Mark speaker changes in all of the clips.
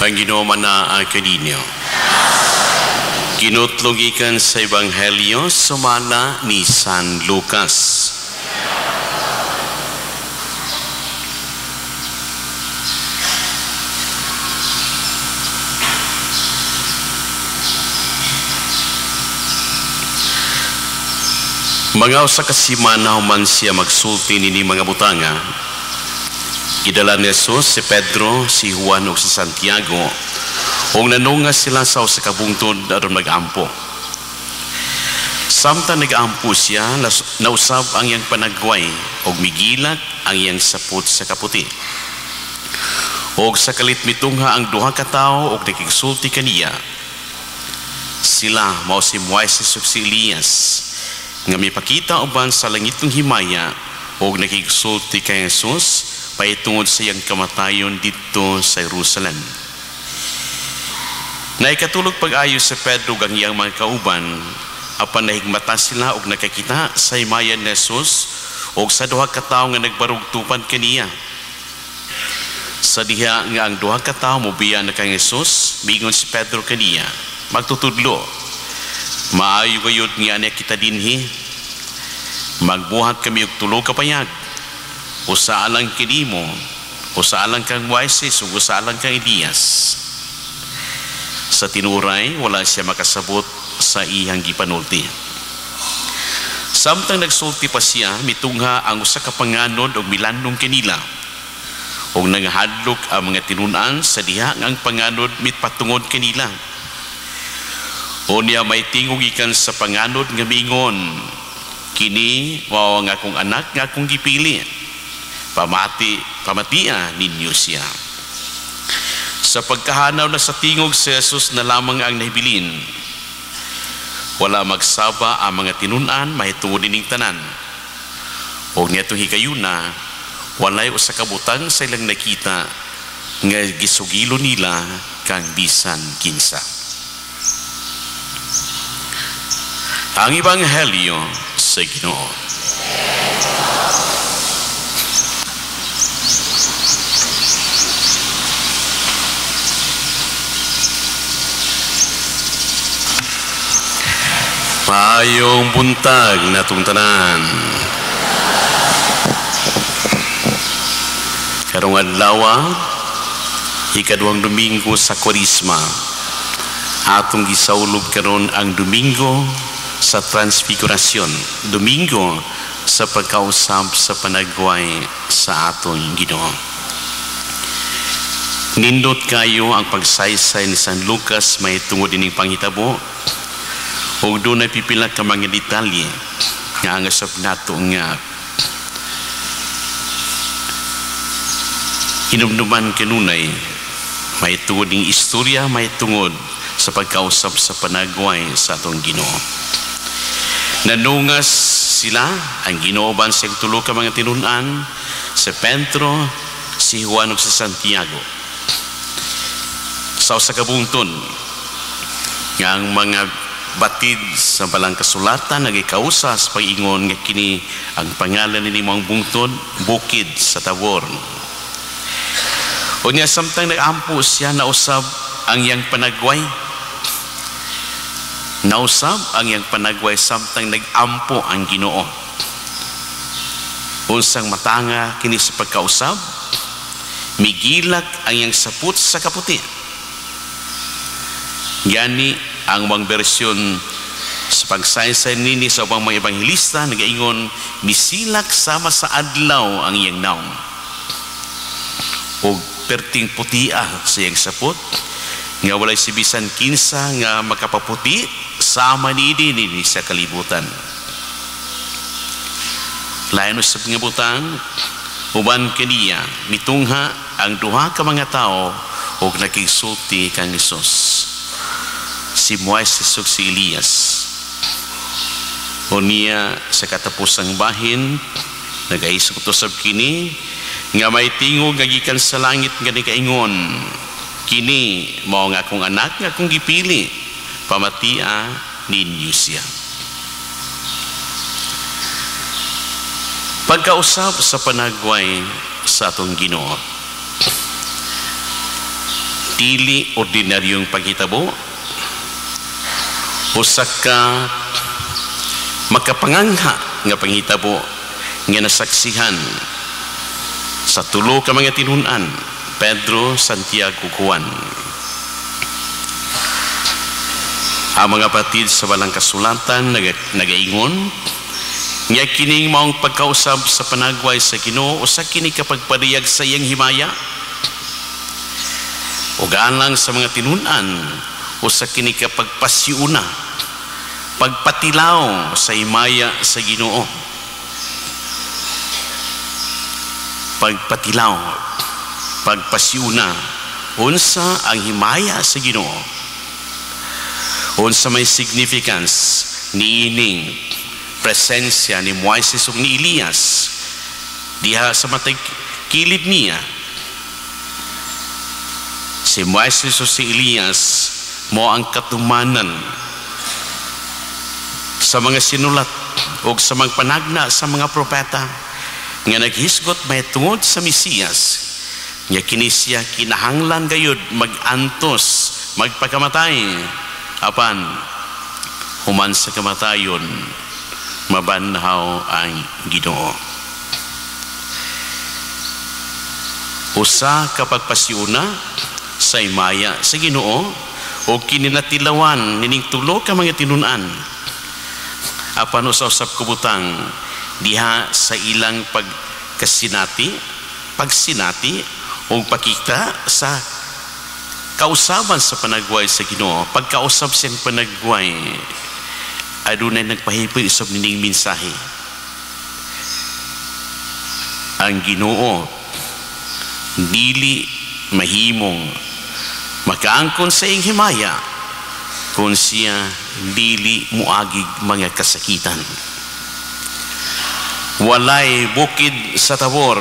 Speaker 1: Ang Ginoo manaa kaninyo. Ginutlog ikan sa Ebanghelyo sumala ni San Lucas. Mga usa ka semana human siya magsulti nini mga butanga. Gidala ni Jesus si Pedro, si Juan ug si Santiago. Ug nanungas sila sa usa ka bungtod aron mag-ampo. Samtang nag-ampo siya, nausab ang iyang panagway ug migilak ang iyang sapot sa kaputi. Ug sa kalit mitungha ang duha ka tawo ug nakigsulti kaniya. Sila mao si Moises ug si Elias nga mipakita uban sa langitong himaya ug nakigsulti kay Jesus paitungod sa iyang kamatayon dito sa Jerusalem. Naikatulog pag-ayo sa Pedro ang iyang mga kauban apan nahigmata sila ug nakakita sa himayan ni Jesus ug sa duha ka tawo nga nagbarugtupan kaniya. Sa diha nga ang duha ka tawo mobiya na kay Jesus, miingon si Pedro kaniya, magtutudlo, maayo gayud nga ana kita dinhi, magbuhat kami og tulo ka payag. Usa lang kinimo, usa lang kang Moises, ug usa lang kang Elias. Sa tinuray, wala siya makasabot sa iyang gipanulti. Samtang nagsulti pa siya, mitungha ang usa ka panganod ug milandong kanila. Ug nangahadlok ang mga tinunan sa diha nga ang panganod mitpatungod kanila. Unya may tingog ikan sa panganod nga miingon, kini mao nga akong anak nga akong gipili. Pamatia ninyo siya. Sa pagkahanaw na sa tingog si Jesus na lamang ang nahibilin, wala magsaba ang mga tinunan mahitungod ining tanan. O nito higayuna, walay usa ka butang sa ilang nakita nga gisugilo nila kang bisan kinsa. Ang Ebanghelyo sa Ginoo. Maayong buntag na tanan. Karong adlaw, ikaduhang Domingo sa Kwaresma, atong gisaulog karon ang Domingo sa Transfigurasyon, Domingo sa pagkausab sa panagway sa aton Ginoo. Nindot kayo ang pagsaysay ni San Lucas may tungod ining panghitabo. O doon ay pipila ka mga detalye nga angasap nato nga hinumduman kanunay may tungod ng istorya, may tungod sa pagkausap sa panagway sa atong Ginoo. Nanungas sila ang Ginooban sa tulo ka mga tinunan, si Pedro, si Juan ug si Santiago. Sa usa ka bungton nga ang mga batid sa balang kasulatan nagikausa sa pag-ingon nga kini ang pangalan ni mga bungtod bukid sa Tabor. O niya samtang nag-ampo siya nausab ang iyang panagway. Nausab ang iyang panagway samtang nag-ampo ang Ginoo. Unsang matanga kini sa pagkausab, migilak ang iyang saput sa kaputi. Gani ang mga bersyon sa pagsaysay nini sa ubang mga ebanghelista nagaingon misilak sama sa adlaw ang iyang naong o perting putia sa iyang sapot nga walay si bisan kinsa nga makapaputi sama nini sa kalibutan. Lain usab nga butang uban kaniya mitungha ang duha ka mga tao og nakigsulti kang Hesus, si Moises ug si Elias. O niya sa katapusang bahin nagaisog usab kini nga may tingog nga gikan sa langit nga nikaingon, kini mao nga akong anak nga akong gipili, pamatia ninyo siya. Pagkausap sa panagway sa atong Ginoo, dili ordinaryong paghitabo, usa ka makapangangha nga panghitabo nga nasaksihan sa tulo ka mga tinun-an, Pedro, Santiago, Juan. Ang mga batid sa walang kasulatan nagaingon nga kining maong pagkausab sa panagway sa Ginoo usa kini kapagpariyag sa iyang himaya. Ug alang sa mga tinun-an usa kini kapagpasiuna, pagpatilaw sa himaya sa Ginoo. Pagpatilaw, pagpasiuna, unsa ang himaya sa Ginoo? Unsa may significance ni ining presensya ni Moises ug ni Elias diha sa matay kilid niya? Si Moises o si Elias mo ang katumanan sa mga sinulat o sa mga panagna sa mga propeta nga naghisgot may tungod sa Mesiyas nga kini siya kinahanglan gayud mag-antos, magpakamatay apan human sa kamatayon mabanhaw ang Ginoo. Usa kapag pasiuna sa himaya sa Ginoo o kininatilawan nining tulo ka mga tinun-an apan usab kubutang diha sa ilang pagsinati o pakita sa kausaban sa panagway sa Ginoo. Pagkausab siyang panagway adunay nagpahipoy usab nining mensahe. Ang Ginoo dili mahimong makaangkon sa iyang himaya kung siya dili muagig mga kasakitan. Walay bukid sa Tabor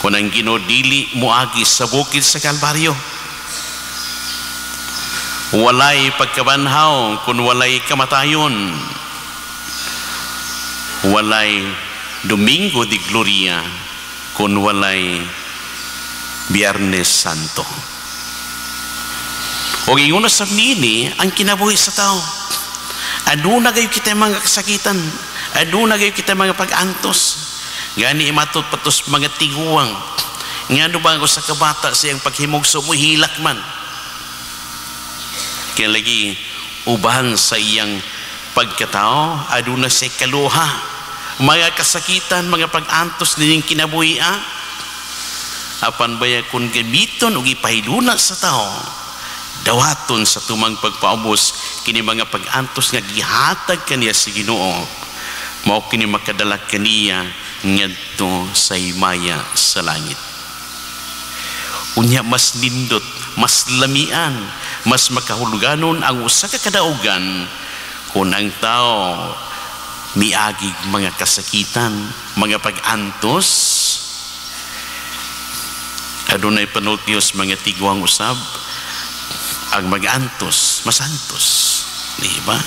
Speaker 1: kung ang Ginoo dili muagi sa bukid sa Kalbaryo. Walay pagkabanhaw kung walay kamatayon. Walay Domingo de Gloria kung walay Biyernes Santo. O ingon sa nini ang kinabuhi sa tao. Aduna gayo kita mga kasakitan, aduna gayo kita mga pag-antos. Gani imatot patos mga tiguwang. Ngano ba ko sa kabata siyang paghimog sa muhilak man. Kaya lagi ubahan sa iyang pagkatao, aduna siya kaluha, mga kasakitan, mga pag-antos nining kinabuhi. Apan baya kung gamiton o ipahiduna sa tao, dawaton sa tumang pagpaubos kini mga pag-antos nga gihatag kaniya sa Ginoo, mao kini makadala kaniya ngadto sa himaya sa langit. Unya mas nindot, mas lamian, mas makahuluganon ang usa ka kadaugan kung ang tao miagig mga kasakitan, mga pag-antos. Adunay panultios mga tiguang usab ang mag-antos, masantos, di ba?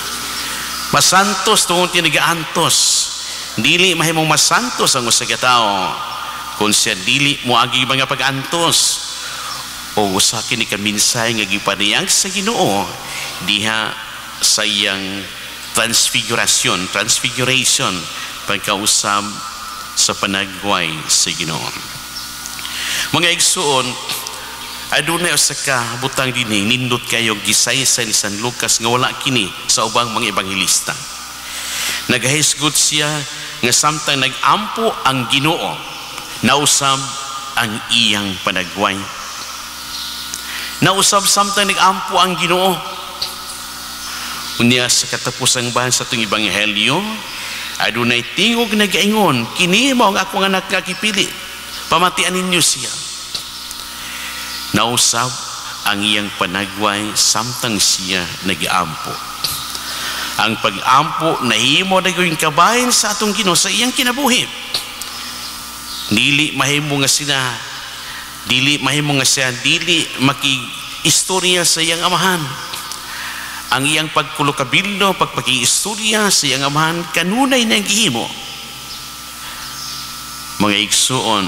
Speaker 1: Masantos tungod tiniga-antos. Dili mahimong masantos ang usa ka tawo kung siya dili moagi mga pag-antos. O usa kini ka minsay nga gipanayag sa Ginoo diha sa iyang transfiguration pagkausab sa panagway sa Ginoo. Mga igsuon, adunay usa ka butang dinhi nindot kayo gisaysa ni San Lucas nga wala kini sa ubang mga ebanghelista. Nagahisgot siya nga samtang nagampo ang Ginoo, nausab ang iyang panagway. Nausab samtang nagampo ang Ginoo. Unya sa katapusang bahan sa itong ebanghelyo, adunay tingog nagaingon, kini mao ang akong anak nga kipili, pamatian ninyo siya. Nausab ang iyang panagway samtang siya nag-ampo. Ang pag-ampo nahimo na gawing kabahin sa atong Ginoo sa iyang kinabuhi. Dili mahimo nga siya dili maki-istorya sa iyang amahan. Ang iyang pagkulokabildo, pagpaki-istorya sa iyang amahan kanunay na gihimo. Mga igsuon,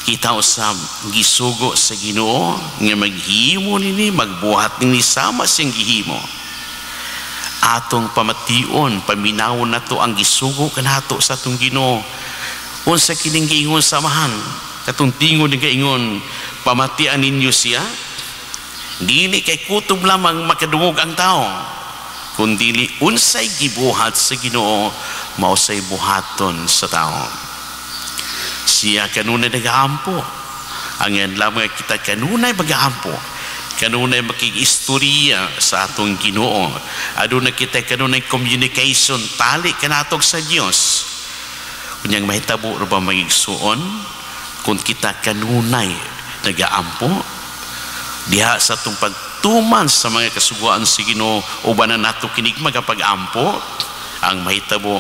Speaker 1: kita usab gisugo sa Ginoo nga maghimo nini, magbuhat nini sama siyang gihimo. Atong pamation, paminawon nato ang gisugo kanato sa atong Ginoo. Unsa kining giingon samahan, katong tingon ni gaingon, pamatian ninyo siya. Dili kay kutob lamang makadungog ang tao, kundi unsay gibuhat sa Ginoo mao say buhaton sa tao. Siya kanunay nagaampo. Ang yan lamang kita kanunay mag-aampo, kanunay makikistorya sa atong Ginoo. Aduna kita kanunay communication, tali kanatog sa Dios. Kunyang mahitabo ra ba magigsuon kung kita kanunay nagaampo diha sa atong pagtuman sa mga kasuguan sa Ginoo, uban na nato kinig magapag-ampo. Ang mahitabo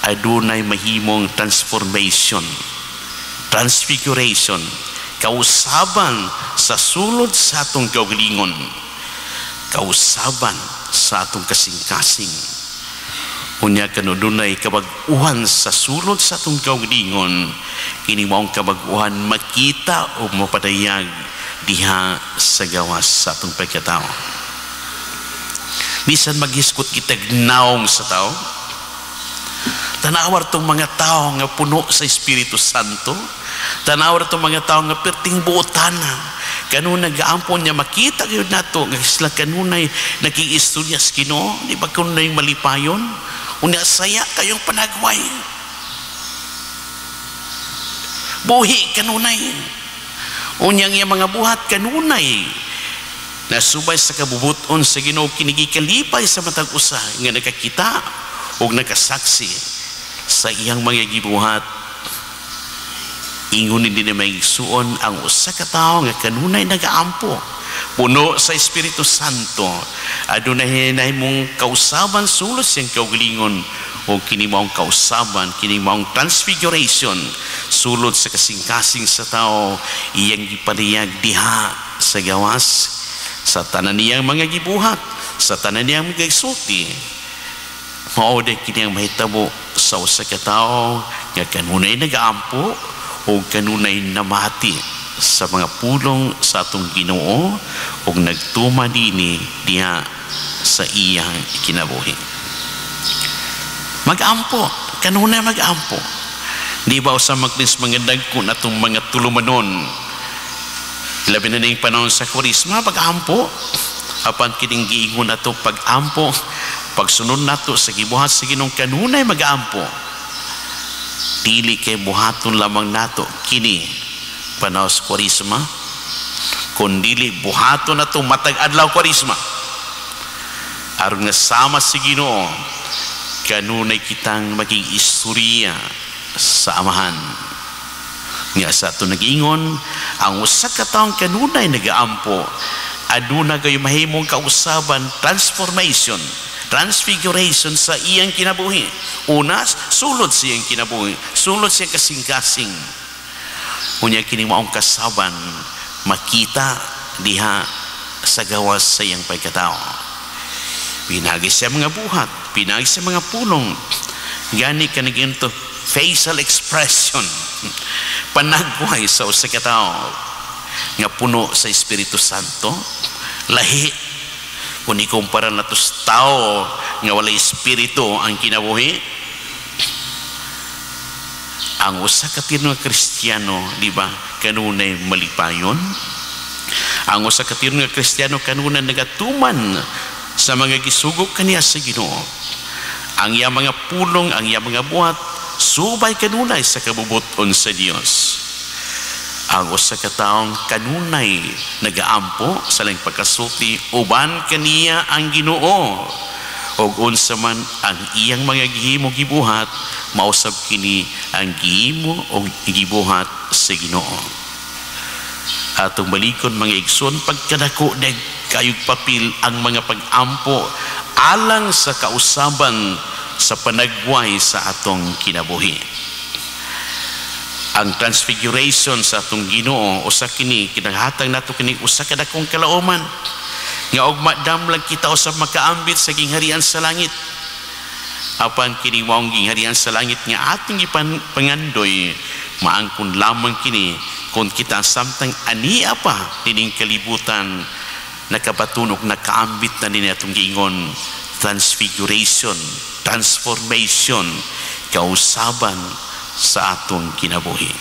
Speaker 1: adunay mahimong transformation, transfiguration, kausaban sa sulod sa atong kaugalingon, kausaban sa atong kasing-kasing. Unya kanudunay kabag-uhan sa sulod sa atong kaugalingon, kini maong kabag-uhan makita o mapadayag diha sa gawas sa atong pagkatao. Bisan maghiskot kita gnaong sa tao, tanawar tong mga tao nga puno sa Espiritu Santo, tanawar tong mga tao nga perting buotana, kanunay nag-aampon niya, makita gyud nato nga sila kanunay nakiistorya sa Ginoo, di ba kanunay malipayon, unya saya kayong panagway, buhi kanunay, unyang iya mga buhat kanunay nasubay sa kabubuton sa Ginoo, kinigikalipay sa matag usa nga nakakita o nakasaksi sa iyang mga gibuhat. Ingon din na may suon ang usa ka tawo nga kanunay nagaampo, puno sa Espiritu Santo, adunay mong kausaban sulod siyang kaugalingon, o kini maong kausaban, kini maong transfiguration sulod sa kasing-kasing sa tao, iyang gipaniyag diha sa gawas sa tanan niyang mga gibuhat, sa tanan niyang mga isulti. Mao day kini ang mahitabo sa usa ka tawo nga kanunay nagaampo o kanunay namati sa mga pulong sa atong Ginoo o nagtuma dinhi diha sa iyang kinabuhi. Mag-ampo, kanunay mag-ampo. Di ba usa maglis mga dagkon atong mga tulumanon, labi na ning panahon sa Kwaresma, pag-ampo. Apan kining giingon nato pag-ampo, pagsunod nato sa gibuhat sa Ginoong kanunay mag-ampo, dili kay buhaton lamang nato kini panahon sa Kwaresma, kundi buhaton nato matag adlaw Kwaresma, aron nga sama sa Ginoo kanunay kitang maging istorya sa amahan. Nga sa ito nag-ingon, ang usa ka taong kanunay nagaampo, aduna kayo mahimong kausaban, transformation, transfiguration sa iyang kinabuhi. Una, sulod sa iyang kinabuhi, sulod sa iyang kasing-kasing. Unya kini maong kasaban, makita diha sa gawas sa iyang pagkatao. Pinagi siya mga buhat, pinagi siya mga pulong, gani ka naginto facial expression, panagway sa usa ka tawo nga puno sa Espiritu Santo, lahi kung ikumpara nato sa tao nga walay espiritu ang kinabuhi. Ang usa ka tirno nga Kristiyano, di ba, kanunay malipayon. Ang usa ka tirno nga Kristiyano kanunay nagatuman sa mga gisugok kaniya sa Ginoo. Ang iya mga pulong, ang iya mga buhat, subay kanunay sa kabubuton sa Dios. Ang usa ka taong kanunay nagaampo sa lang pagkasulti, uban kaniya ang Ginoo, ug unsa man ang iyang mga gihimo gibuhat, mausab kini ang gihimo o gibuhat sa Ginoo. Atong balikon mga igsoon, pagkadako nag kayog papil ang mga pag-ampo alang sa kausaban sa panagway sa atong kinabuhi. Ang transfiguration sa atong Ginoo, usa kini kinanghatag nato kini usa ka dakong kalauman nga og madamlag kita usab makaambit sa gingharian sa langit. Apan kini maong gingharian sa langit nga ating ipangandoy, maangkon lamang kini kung kita samtang ania pa dining kalibutan nakabatunog nakaambit na din atong giingon transfiguration, transformation, kausaban sa atong kinabuhi.